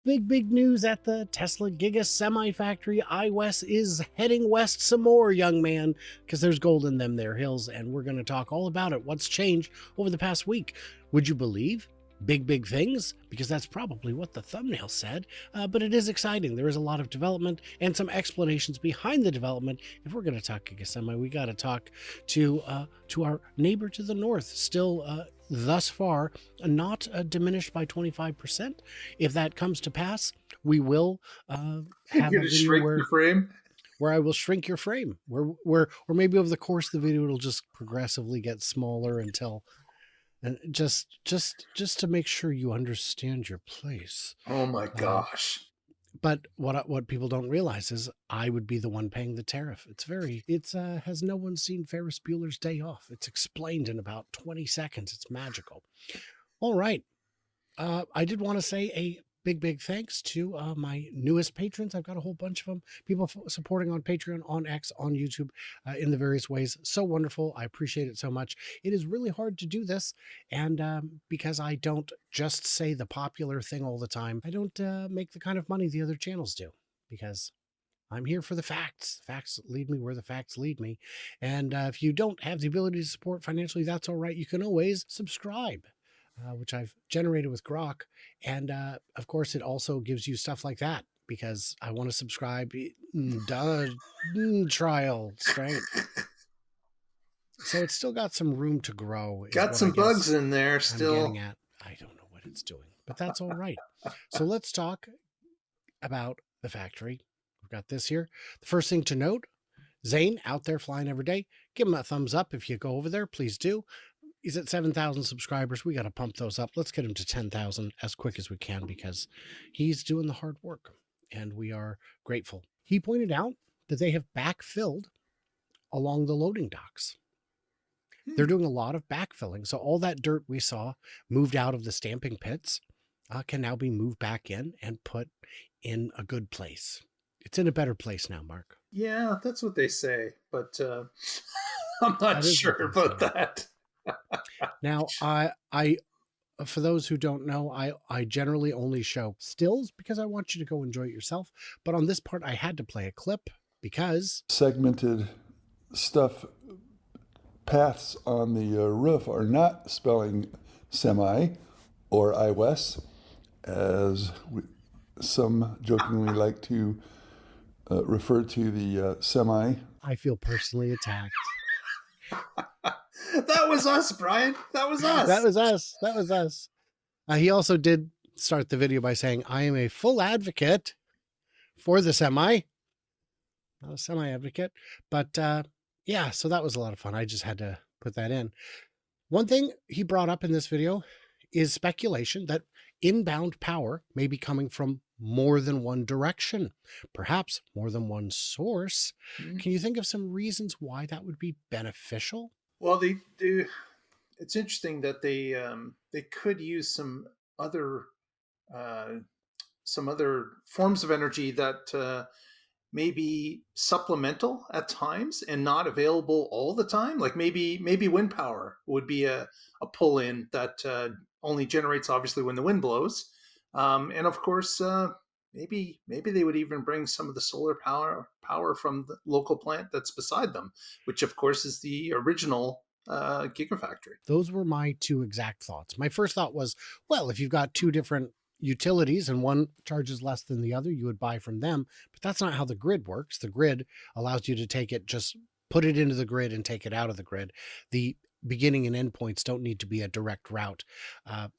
Big news at the Tesla Giga semi factory. iWest is heading west some more, young man, because there's gold in them there hills, and we're going to talk all about it. What's changed over the past week? Would you believe? Big things, because that's probably what the thumbnail said, but it is exciting. There is a lot of development and some explanations behind the development. If we're going to talk Giga Semi, we got to talk to our neighbor to the north, still thus far not diminished by 25%. If that comes to pass, we will You're have a gonna video shrink the frame. where I will shrink your frame, or maybe over the course of the video it'll just progressively get smaller until, and just to make sure you understand your place. Oh my Uh, gosh. but what people don't realize is I would be the one paying the tariff. It's has no one seen Ferris Bueller's Day Off? It's explained in about 20 seconds. It's magical. All right. I did want to say a big thanks to my newest patrons. I've got a whole bunch of them. People supporting on Patreon, on X, on YouTube, in the various ways. So wonderful. I appreciate it so much. It is really hard to do this, and because I don't just say the popular thing all the time, I don't make the kind of money the other channels do, because I'm here for the facts. Facts lead me where the facts lead me. And if you don't have the ability to support financially, that's all right. You can always subscribe, which I've generated with Grok. And of course, it also gives you stuff like that, because I want to subscribe. Trial strength. So it's still got some room to grow, is Got what I some bugs guess in there I'm getting still. at. I don't know what it's doing, but that's all right. So let's talk about the factory. We've got this here. The first thing to note, Zane out there flying every day. Give him a thumbs up if you go over there. Please do. He's at 7,000 subscribers. We got to pump those up. Let's get him to 10,000 as quick as we can, because he's doing the hard work and we are grateful. He pointed out that they have backfilled along the loading docks. They're doing a lot of backfilling. So all that dirt we saw moved out of the stamping pits can now be moved back in and put in a good place. It's in a better place now, Mark. Yeah, that's what they say, but I'm not That is what sure they about say. that. Now, I for those who don't know, I generally only show stills because I want you to go enjoy it yourself. But on this part, I had to play a clip because segmented stuff paths on the roof are not spelling semi or iWest, as some jokingly like to refer to the semi. I feel personally attacked. That was us, Brian. That was That us. was us. That was us. He also did start the video by saying, I am a full advocate for the semi. Not a semi advocate. But yeah, so that was a lot of fun. I just had to put that in. One thing he brought up in this video is speculation that inbound power may be coming from more than one direction, perhaps more than one source. Can you think of some reasons why that would be beneficial? Well, they do. It's interesting that they could use other uh, some other forms of energy that may be supplemental at times and not available all the time. Like maybe wind power would be a pull in that only generates obviously when the wind blows, and of course maybe they would even bring some of the solar power from the local plant that's beside them, which of course is the original gigafactory. Those were my two exact thoughts. My first thought was, well, if you've got two different utilities and one charges less than the other, you would buy from them. But that's not how the grid works. The grid allows you to take it, just put it into the grid and take it out of the grid. The beginning and end points don't need to be a direct route.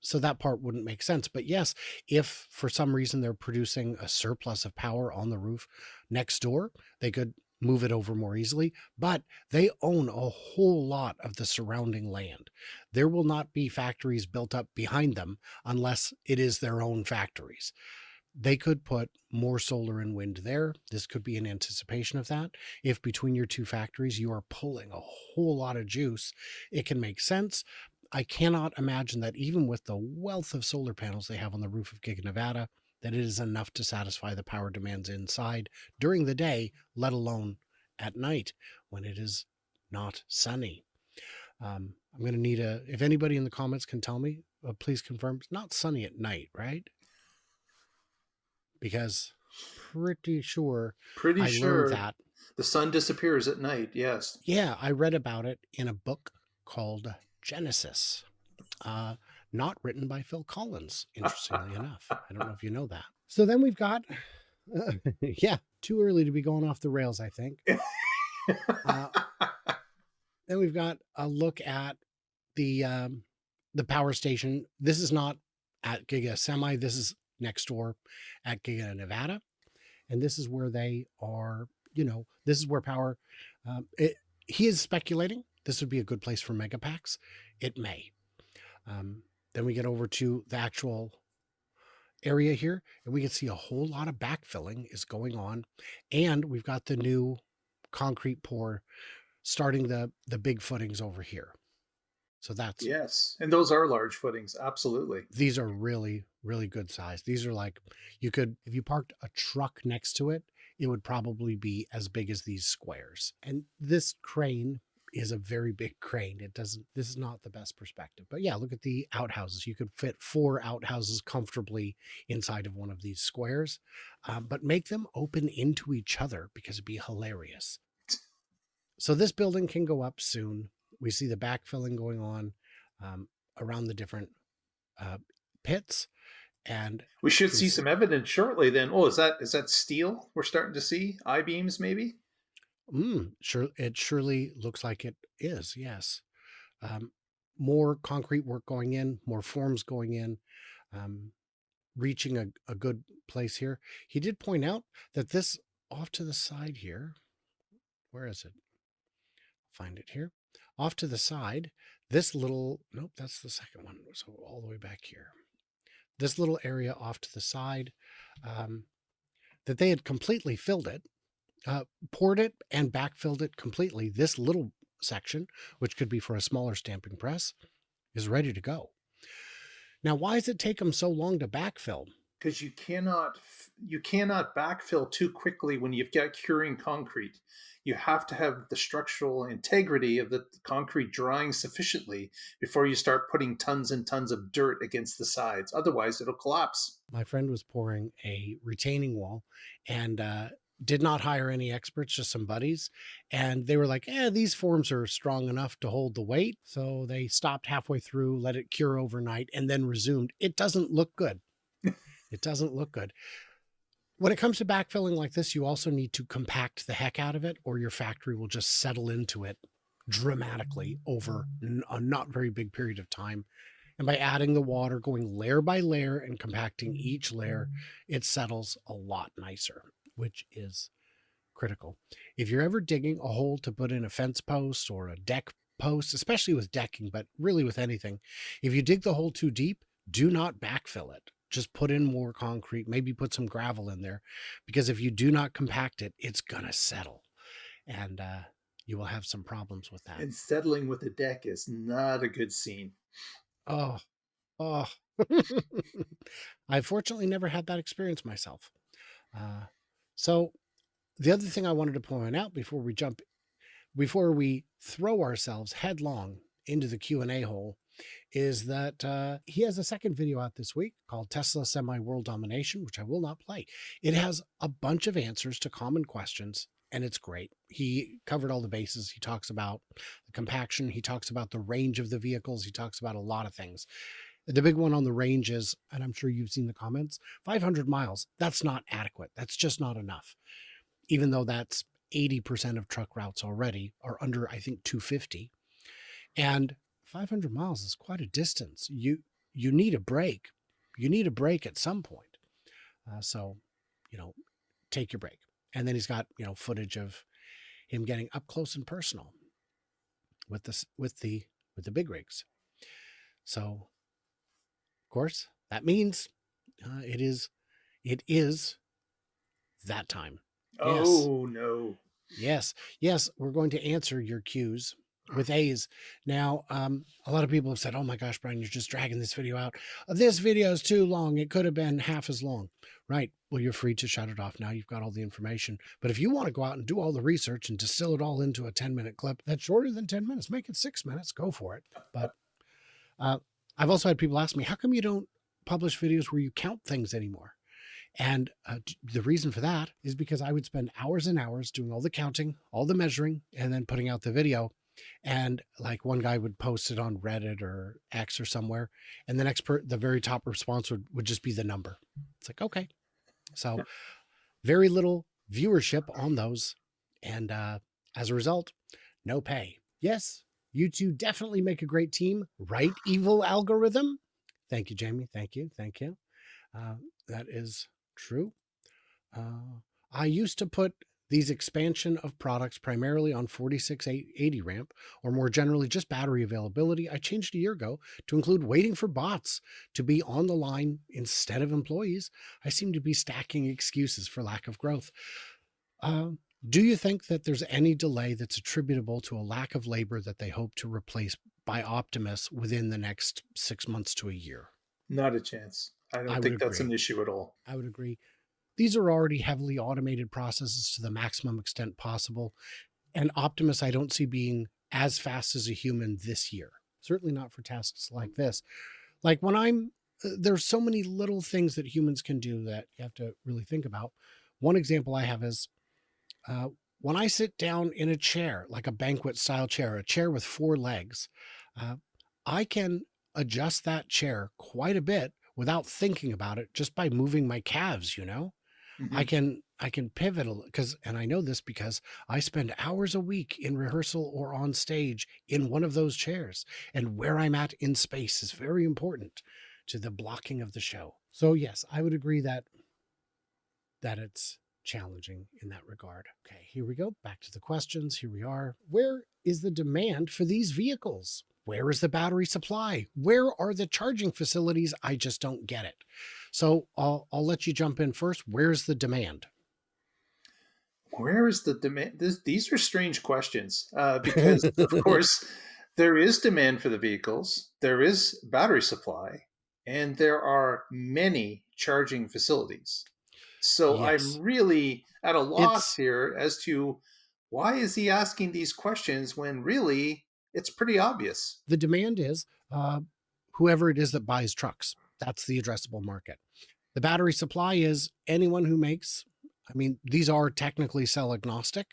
So that part wouldn't make sense. But yes, if for some reason they're producing a surplus of power on the roof next door, they could move it over more easily, but they own a whole lot of the surrounding land. There will not be factories built up behind them unless it is their own factories. They could put more solar and wind there. This could be in anticipation of that. If between your two factories you are pulling a whole lot of juice, it can make sense. I cannot imagine that even with the wealth of solar panels they have on the roof of Giga Nevada, that it is enough to satisfy the power demands inside during the day, let alone at night when it is not sunny. I'm going to need if anybody in the comments can tell me, please confirm, it's not sunny at night, right? because pretty sure Pretty I learned sure that. the sun disappears at night. Yes. Yeah, I read about it in a book called Genesis, uh, not written by Phil Collins, interestingly enough. I don't know if you know that. So then we've got, yeah, too early to be going off the rails, I think. Uh, then we've got a look at the power station. This is not at Giga Semi. This is next door at Giga Nevada, and this is where they are. This is where power. He is speculating this would be a good place for mega packs. It may. Then we get over to the actual area here, and we can see a whole lot of backfilling is going on, and we've got the new concrete pour starting the big footings over here. So that's Yes. And those are large footings. Absolutely. these are really, really good size. These are like, you could, if you parked a truck next to it, it would probably be as big as these squares. And this crane is a very big crane. This is not the best perspective. But yeah, look at the outhouses. You could fit 4 outhouses comfortably inside of one of these squares, but make them open into each other because it'd be hilarious. So this building can go up soon. We see the backfilling going on around the different pits, and We should see some evidence shortly then. Oh, is that steel we're starting to see? I-beams maybe? sure, it surely looks like it is. Yes, more concrete work going in, more forms going in, reaching a good place here. He did point out that this off to the side here. Where is it? Find it here. Off to the side, this little, nope, that's the second one. So all the way back here. This little area off to the side, that they had completely filled it, poured it and backfilled it completely. This little section, which could be for a smaller stamping press, is ready to go. Now, why does it take them so long to backfill? Because you cannot backfill too quickly when you've got curing concrete. You have to have the structural integrity of the concrete drying sufficiently before you start putting tons and tons of dirt against the sides. Otherwise, it'll collapse. My friend was pouring a retaining wall and did not hire any experts, just some buddies. And they were like, these forms are strong enough to hold the weight. So they stopped halfway through, let it cure overnight, and then resumed. It doesn't look good. It doesn't look good. When it comes to backfilling like this, you also need to compact the heck out of it, or your factory will just settle into it dramatically over a not very big period of time. And by adding the water, going layer by layer and compacting each layer, it settles a lot nicer, which is critical. If you're ever digging a hole to put in a fence post or a deck post, especially with decking, but really with anything, if you dig the hole too deep, do not backfill it. Just put in more concrete, maybe put some gravel in there, because if you do not compact it, it's going to settle. And you will have some problems with that. And settling with a deck is not a good scene. Oh. I fortunately never had that experience myself. So the other thing I wanted to point out before we throw ourselves headlong into the Q&A hole is that he has a second video out this week called Tesla Semi World Domination, which I will not play. It has a bunch of answers to common questions, and it's great. He covered all the bases. He talks about the compaction. He talks about the range of the vehicles. He talks about a lot of things. The big one on the range is, and I'm sure you've seen the comments, 500 miles. That's not adequate. That's just not enough. Even though that's 80% of truck routes already are under, I think, 250. And 500 miles is quite a distance. You need a break. You need a break at some point. So, take your break. And then he's got, footage of him getting up close and personal with the big rigs. So, of course, that means it is that time. Oh, no. Yes, we're going to answer your Q's with A's. Now, a lot of people have said, oh my gosh, Brian, you're just dragging this video out. This video is too long. It could have been half as long. Right. Well, you're free to shut it off now. You've got all the information. But if you want to go out and do all the research and distill it all into a 10-minute clip that's shorter than 10 minutes, make it 6 minutes, go for it. But I've also had people ask me, how come you don't publish videos where you count things anymore? And the reason for that is because I would spend hours and hours doing all the counting, all the measuring, and then putting out the video. And like one guy would post it on Reddit or X or somewhere, and the very top response would just be the number. It's like, okay. So very little viewership on those. And as a result, no pay. Yes, you two definitely make a great team. Right, evil algorithm? Thank you, Jamie. Thank you. Thank you. That is true. I used to put these expansion of products primarily on 4680 ramp, or more generally just battery availability. I changed a year ago to include waiting for bots to be on the line instead of employees. I seem to be stacking excuses for lack of growth. Uh, do you think that there's any delay that's attributable to a lack of labor that they hope to replace by Optimus within the next 6 months to a year? Not a chance. I I don't would think that's an agree. issue at all. I would agree. These are already heavily automated processes to the maximum extent possible. And Optimus, I don't see being as fast as a human this year. Certainly not for tasks like this. Like when there's so many little things that humans can do that you have to really think about. One example I have is uh, when I sit down in a chair, like a banquet style chair, a chair with four legs, uh, I can adjust that chair quite a bit without thinking about it just by moving my calves, you know? Hmm. I can pivot because, and I know this because I spend hours a week in rehearsal or on stage in one of those chairs, and where I'm at in space is very important to the blocking of the show. So yes, I would agree that it's challenging in that regard. Okay, here we go. Back to the questions. Here we are. Where is the demand for these vehicles? Where is the battery supply? Where are the charging facilities? I just don't get it. So I'll let you jump in first. Where's the demand? Where is the demand? These are strange questions because, of course, there is demand for the vehicles, there is battery supply, and there are many charging facilities. So I'm Yes. really at a loss It's here as to why is he asking these questions when really it's pretty obvious. the demand is whoever it is that buys trucks. That's the addressable market. The battery supply is anyone who makes, I mean, these are technically cell agnostic,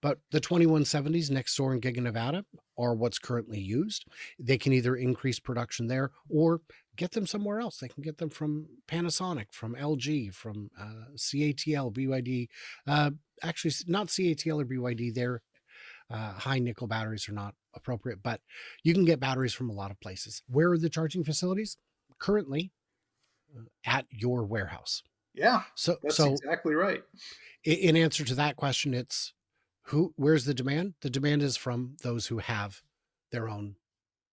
but the 2170s next door in Giga, Nevada are what's currently used. They can either increase production there or get them somewhere else. They can get them from Panasonic, from LG, from CATL, BYD. Actually, not CATL or BYD. Their high nickel batteries are not appropriate, but you can get batteries from a lot of places. Where are the charging facilities? Currently, at your warehouse. Yeah, So, that's so exactly right. in answer to that question, it's where's the demand? The demand is from those who have their own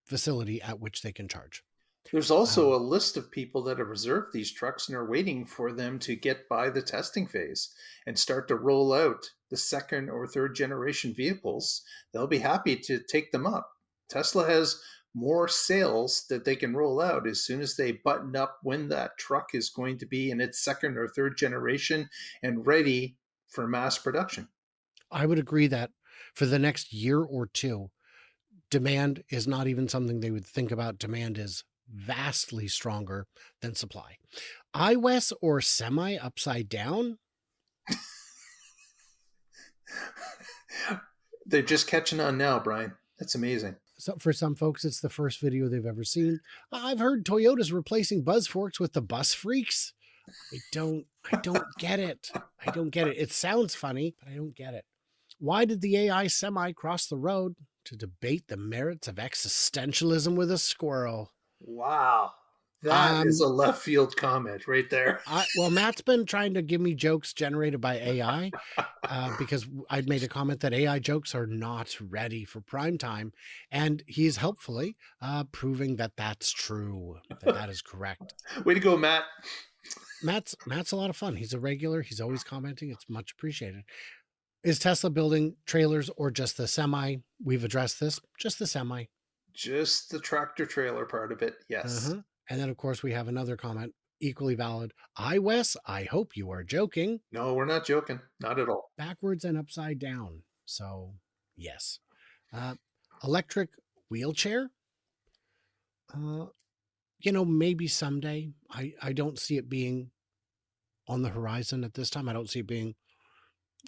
facility at which they can charge. There's also Um, a list of people that have reserved these trucks and are waiting for them to get by the testing phase and start to roll out the second or third generation vehicles. They'll be happy to take them up. Tesla has more sales that they can roll out as soon as they button up when that truck is going to be in its second or third generation and ready for mass production. I would agree that for the next year or two, demand is not even something they would think about. Demand is vastly stronger than supply. iOS or semi upside down? They're just catching on now, Brian. That's amazing. So for some folks, it's the first video they've ever seen. I've heard Toyota's replacing buzz forks with the bus freaks. I don't get it. I don't get it. It sounds funny, but I don't get it. Why did the AI semi cross the road to debate the merits of existentialism with a squirrel? Wow. That is Um, a left field comment right there. well, Matt's been trying to give me jokes generated by AI because I'd made a comment that AI jokes are not ready for prime time, and he's helpfully proving that that's true, that is correct. Way to go, Matt. Matt's a lot of fun. He's a regular. He's always commenting. It's much appreciated. Is Tesla building trailers or just the semi? We've addressed this. Just the semi. Just the tractor trailer part of it. Yes. Uh-huh. And then, of course, we have another comment, equally valid. Wes, I hope you are joking. No, we're not joking. Not at all. Backwards and upside down. So, yes. Uh, electric wheelchair? Uh, maybe someday. I don't see it being on the horizon at this time. I don't see it being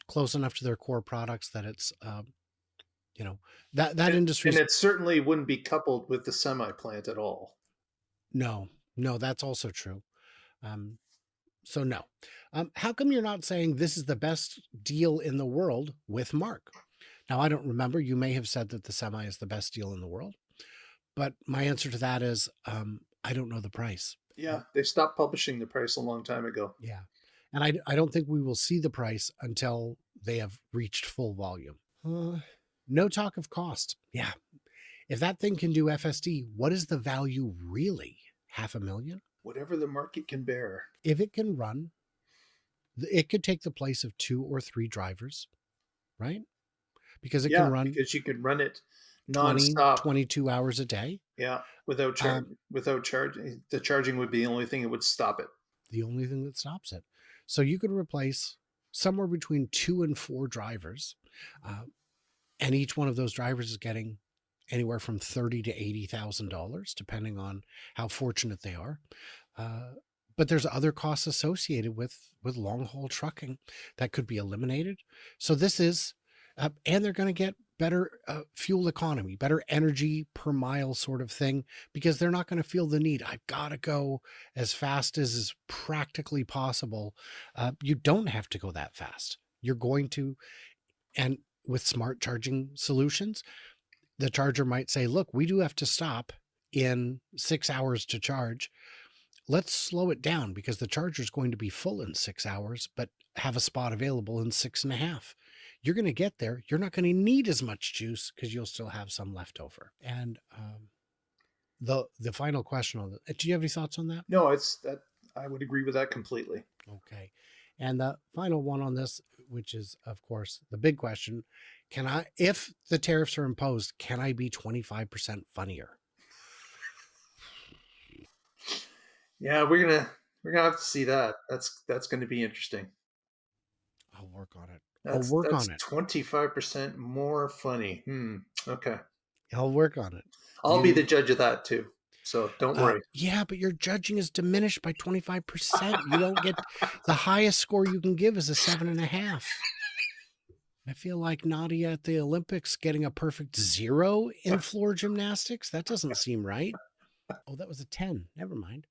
close enough to their core products that it's, you know, that And industry's it certainly wouldn't be coupled with the semi plant at all. no, no, that's also true. Um, so no. How come you're not saying this is the best deal in the world with Mark? Now, I don't remember. You may have said that the semi is the best deal in the world, but my answer to that is I don't know the price. Yeah, they stopped publishing the price a long time ago. Yeah. And I don't think we will see the price until they have reached full volume. No talk of cost. Yeah. If that thing can do FSD, what is the value really? $500,000? Whatever the market can bear. If it can run, it could take the place of 2 or 3 drivers, right? Because it can Yeah, run because you could run it 20, nonstop. 22 hours a day. Yeah, Um, without charging. The charging would be the only thing that would stop it. the only thing that stops it. So you could replace somewhere between 2 and 4 drivers, uh, and each one of those drivers is getting anywhere from $30,000 to $80,000, depending on how fortunate they are. But there's other costs associated with long haul trucking that could be eliminated. So this is, and they're going to get better fuel economy, better energy per mile sort of thing, because they're not going to feel the need. I've got to go as fast as is practically possible. You don't have to go that fast. You're going to, and with smart charging solutions, the charger might say, look, we do have to stop in 6 hours to charge. Let's slow it down because the charger is going to be full in 6 hours, but have a spot available in 6.5. You're going to get there. You're not going to need as much juice because you'll still have some left over. And the final question on that, do you have any thoughts on that? No, it's that I would agree with that completely. Okay. And the final one on this, which is, of course, the big question, if the tariffs are imposed, can I be 25% funnier? Yeah, we're gonna have to see that. That's going to be interesting. I'll work on it. I'll That's work that's on it. 25% more funny. Okay. I'll work on it. I'll be the judge of that too. So don't worry. Yeah, but your judging is diminished by 25%. You don't get the highest score you can give is a 7.5. I feel like Nadia at the Olympics getting a perfect 0 in floor gymnastics. That doesn't seem right. Oh, that was a 10. Never mind.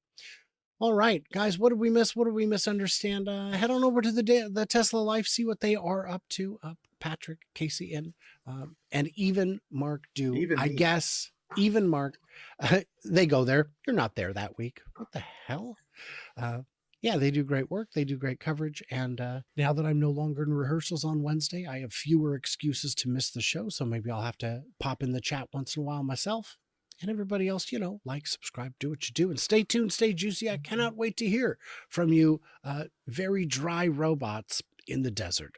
All right, guys, what did we miss? What did we misunderstand? Head on over to the Tesla Life, see what they are up to. Patrick, Casey, and even Mark do. Even I me. guess even Mark, they go there. You're not there that week. What the hell? Yeah, they do great work. They do great coverage. And now that I'm no longer in rehearsals on Wednesday, I have fewer excuses to miss the show. So maybe I'll have to pop in the chat once in a while myself. And everybody else, like, subscribe, do what you do, and stay tuned, stay juicy. I cannot wait to hear from you very dry robots in the desert.